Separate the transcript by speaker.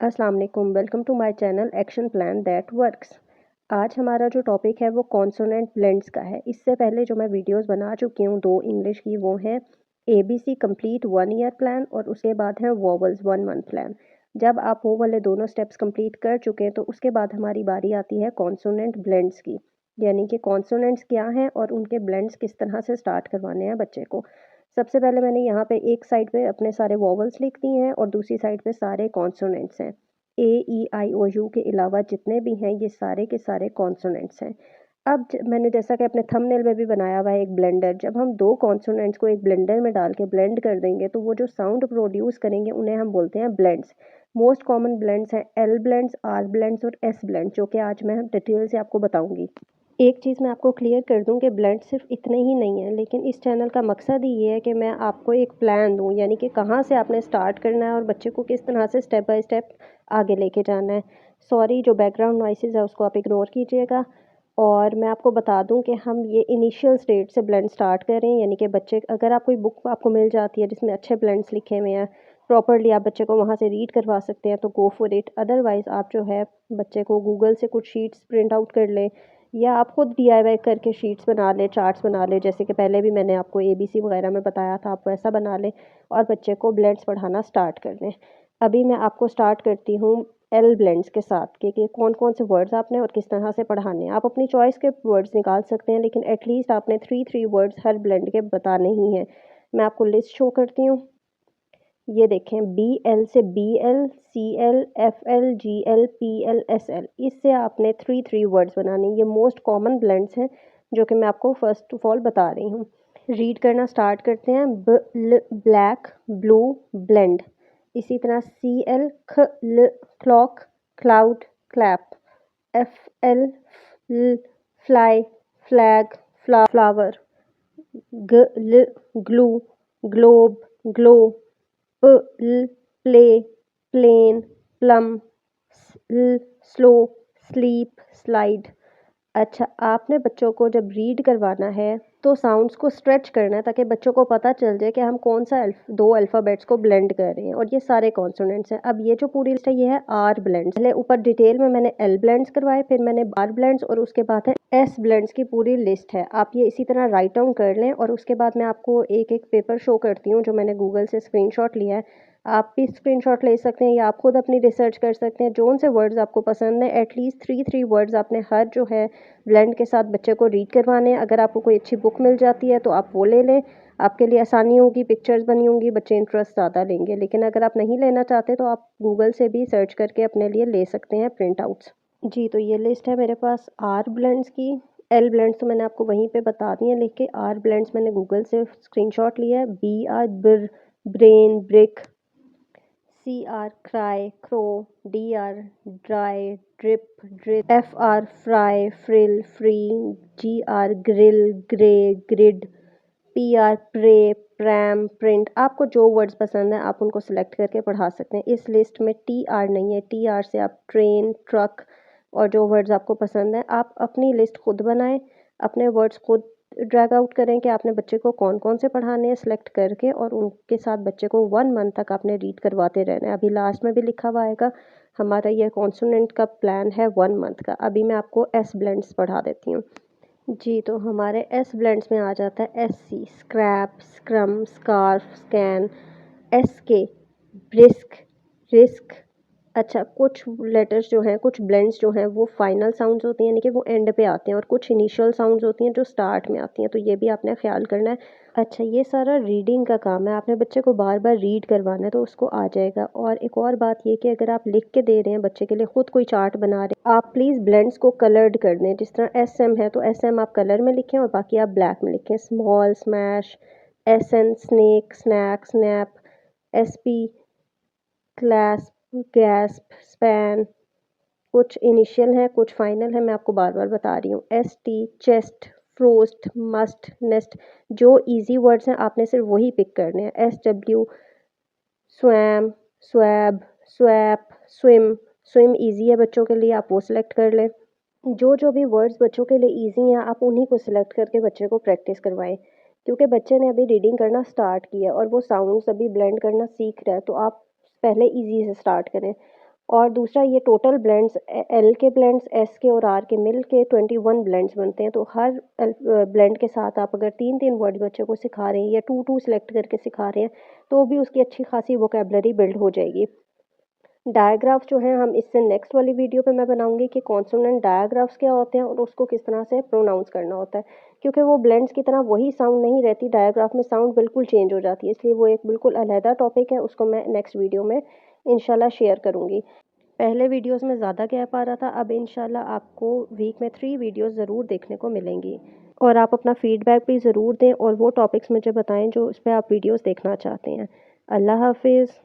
Speaker 1: अस्सलाम वालेकुम, welcome to my channel action plan that works. आज हमारा जो टॉपिक है वो कॉन्सोनेंट ब्लेंड्स का है। इससे पहले जो मैं वीडियोस बना चुकी हूँ 2 इंग्लिश की, वो हैं ABC कंप्लीट 1 ईयर प्लान और उसके बाद है वोवल्स 1 मंथ प्लान। जब आप वो वाले दोनों स्टेप्स कंप्लीट कर चुके हैं तो उसके बाद हमारी बारी आती है कॉन्सोनेंट ब्लेंड्स की, यानी कि कॉन्सोनेंट्स क्या हैं और उनके ब्लेंड्स किस तरह से स्टार्ट करवाने हैं बच्चे को। सबसे पहले मैंने यहाँ पे एक साइड पे अपने सारे वॉवल्स लिख दी हैं और दूसरी साइड पे सारे कॉन्सोनेंट्स हैं। A E I O U के अलावा जितने भी हैं ये सारे के सारे कॉन्सोनेंट्स हैं। अब मैंने जैसा कि अपने थंबनेल में भी बनाया हुआ है एक ब्लेंडर, जब हम दो कॉन्सोनेंट्स को एक ब्लेंडर में डाल के ब्लेंड कर देंगे तो वो जो साउंड प्रोड्यूस करेंगे उन्हें हम बोलते हैं ब्लेंड्स। मोस्ट कॉमन ब्लेंड्स हैं L ब्लेंड्स, R ब्लेंड्स और S ब्लेंड्स, जो कि आज मैं डिटेल से आपको बताऊंगी। एक चीज़ मैं आपको क्लियर कर दूं कि ब्लेंड सिर्फ इतने ही नहीं है, लेकिन इस चैनल का मकसद ही ये है कि मैं आपको एक प्लान दूं, यानी कि कहाँ से आपने स्टार्ट करना है और बच्चे को किस तरह से स्टेप बाय स्टेप आगे लेके जाना है। सॉरी, जो बैकग्राउंड नॉइसेज है उसको आप इग्नोर कीजिएगा। और मैं आपको बता दूं कि हम ये इनिशियल स्टेज से ब्लेंड स्टार्ट करें, यानी कि बच्चे, अगर आप कोई बुक आपको मिल जाती है जिसमें अच्छे ब्लेंड्स लिखे हुए हैं प्रॉपरली, आप बच्चे को वहाँ से रीड करवा सकते हैं तो गो फॉर इट। अदरवाइज़ आप जो है बच्चे को गूगल से कुछ शीट्स प्रिंट आउट कर लें या आप खुद DIY करके शीट्स बना लें, चार्ट्स बना लें, जैसे कि पहले भी मैंने आपको ABC वगैरह में बताया था, आप वैसा बना लें और बच्चे को ब्लेंड्स पढ़ाना स्टार्ट कर दें। अभी मैं आपको स्टार्ट करती हूँ L ब्लेंड्स के साथ कि कौन कौन से वर्ड्स आपने और किस तरह से पढ़ाने हैं। आप अपनी चॉइस के वर्ड्स निकाल सकते हैं, लेकिन एटलीस्ट आपने 3 वर्ड्स हर ब्लेंड के बताने ही हैं। मैं आपको लिस्ट शो करती हूँ। ये देखें, BL से BL, CL, FL, GL, PL, SL, इससे आपने 3 वर्ड्स बनाने। ये मोस्ट कॉमन ब्लेंड्स हैं जो कि मैं आपको फर्स्ट ऑफ ऑल बता रही हूँ। रीड करना स्टार्ट करते हैं। Black, blue, blend. इसी तरह CL, clock, cloud, clap. FL, fly, flag, flower. Glue, globe, glow. Play, plane, plum, slow, sleep, slide. अच्छा, आपने बच्चों को जब रीड करवाना है तो साउंड्स को स्ट्रेच करना है ताकि बच्चों को पता चल जाए कि हम कौन सा दो अल्फ़ाबेट्स को ब्लेंड कर रहे हैं, और ये सारे कॉन्सोनेंट्स हैं। अब ये जो पूरी लिस्ट है ये है R ब्लेंड्स। पहले ऊपर डिटेल में मैंने L ब्लेंड्स करवाए, फिर मैंने R ब्लेंड्स और उसके बाद है S ब्लेंड्स की पूरी लिस्ट है। आप ये इसी तरह राइट डाउन कर लें और उसके बाद मैं आपको एक एक पेपर शो करती हूँ जो मैंने गूगल से स्क्रीनशॉट लिया है। आप भी स्क्रीनशॉट ले सकते हैं या आप खुद अपनी रिसर्च कर सकते हैं। जोन से वर्ड्स आपको पसंद है, एटलीस्ट 3 वर्ड्स आपने हर जो है ब्लेंड के साथ बच्चे को रीड करवाने हैं। अगर आपको कोई अच्छी बुक मिल जाती है तो आप वो ले लें, आपके लिए आसानी होगी, पिक्चर्स बनी होंगी, बच्चे इंटरेस्ट ज़्यादा लेंगे। लेकिन अगर आप नहीं लेना चाहते तो आप गूगल से भी सर्च करके अपने लिए ले सकते हैं प्रिंट आउट्स। जी, तो ये लिस्ट है मेरे पास R ब्लेंड्स की। L ब्लेंड्स तो मैंने आपको वहीं पे बता दिए हैं लिख के। R ब्लेंड्स मैंने गूगल से स्क्रीनशॉट लिया है। BR brain, brick. CR cry, crow. DR dry, drip, drip. FR fry, frill, free. GR grill, grey, grid. PR pray, pram, print. आपको जो वर्ड्स पसंद हैं आप उनको सेलेक्ट करके पढ़ा सकते हैं। इस लिस्ट में TR नहीं है, TR से आप ट्रेन, ट्रक और जो वर्ड्स आपको पसंद हैं। आप अपनी लिस्ट खुद बनाएं, अपने वर्ड्स खुद ड्रैग आउट करें कि आपने बच्चे को कौन कौन से पढ़ाने हैं सेलेक्ट करके, और उनके साथ बच्चे को 1 मंथ तक आपने रीड करवाते रहना है। अभी लास्ट में भी लिखा हुआ आएगा, हमारा ये कॉन्सोनेंट का प्लान है 1 मंथ का। अभी मैं आपको S ब्लेंड्स पढ़ा देती हूँ। जी, तो हमारे S ब्लेंड्स में आ जाता है SC scrap, scrum, scarf, scan. SK brisk, risk. अच्छा, कुछ लेटर्स जो हैं, कुछ ब्लेंड्स जो हैं वो फाइनल साउंड्स होती हैं, यानी कि वो एंड पे आते हैं, और कुछ इनिशियल साउंड्स होती हैं जो स्टार्ट में आती हैं, तो ये भी आपने ख्याल करना है। अच्छा, ये सारा रीडिंग का काम है, आपने बच्चे को बार बार रीड करवाना है तो उसको आ जाएगा। और एक और बात ये कि अगर आप लिख के दे रहे हैं बच्चे के लिए, खुद कोई चार्ट बना रहे हैं, आप प्लीज़ ब्लेंड्स को कलर्ड कर दें। जिस तरह SM है तो SM आप कलर में लिखें और बाकी आप ब्लैक में लिखें। Small, smash. SN snake, snack, snap. SP clasp, gasp, span. कुछ इनिशियल है, कुछ फाइनल है, मैं आपको बार बार बता रही हूँ। ST chest, frost, must, nest. जो इजी वर्ड्स हैं आपने सिर्फ वही पिक करने हैं। SW swum, swab, swap, swim. Swim easy है बच्चों के लिए, आप वो सिलेक्ट कर लें। जो जो भी वर्ड्स बच्चों के लिए इजी हैं आप उन्हीं को सिलेक्ट करके बच्चे को प्रैक्टिस करवाएं, क्योंकि बच्चे ने अभी रीडिंग करना स्टार्ट किया और वो साउंड्स अभी ब्लेंड करना सीख रहा है, तो आप पहले इजी से स्टार्ट करें। और दूसरा ये टोटल ब्लेंड्स एल के ब्लेंड्स, एस के और आर के मिल के 21 ब्लेंड्स बनते हैं। तो हर ब्लेंड के साथ आप अगर 3-3 वर्ड बच्चे को सिखा रहे हैं या 2-2 सेलेक्ट करके सिखा रहे हैं तो भी उसकी अच्छी खासी वोकेबलरी बिल्ड हो जाएगी। डायग्राफ्स जो हैं हम इससे नेक्स्ट वाली वीडियो पे मैं बनाऊंगी कि कॉन्सोनेंट डायग्राफ्स क्या होते हैं और उसको किस तरह से प्रोनाउंस करना होता है, क्योंकि वो ब्लेंड्स की तरह वही साउंड नहीं रहती, डायग्राफ में साउंड बिल्कुल चेंज हो जाती है, इसलिए वो एक बिल्कुल अलहदा टॉपिक है, उसको मैं नेक्स्ट वीडियो में इंशाल्लाह शेयर करूँगी। पहले वीडियोस में ज़्यादा गैप आ रहा था, अब इंशाल्लाह आपको वीक में 3 वीडियोस ज़रूर देखने को मिलेंगी। और आप अपना फीडबैक भी ज़रूर दें और वो टॉपिक्स मुझे बताएं जो उस पे आप वीडियोस देखना चाहते हैं। अल्लाह हाफिज़।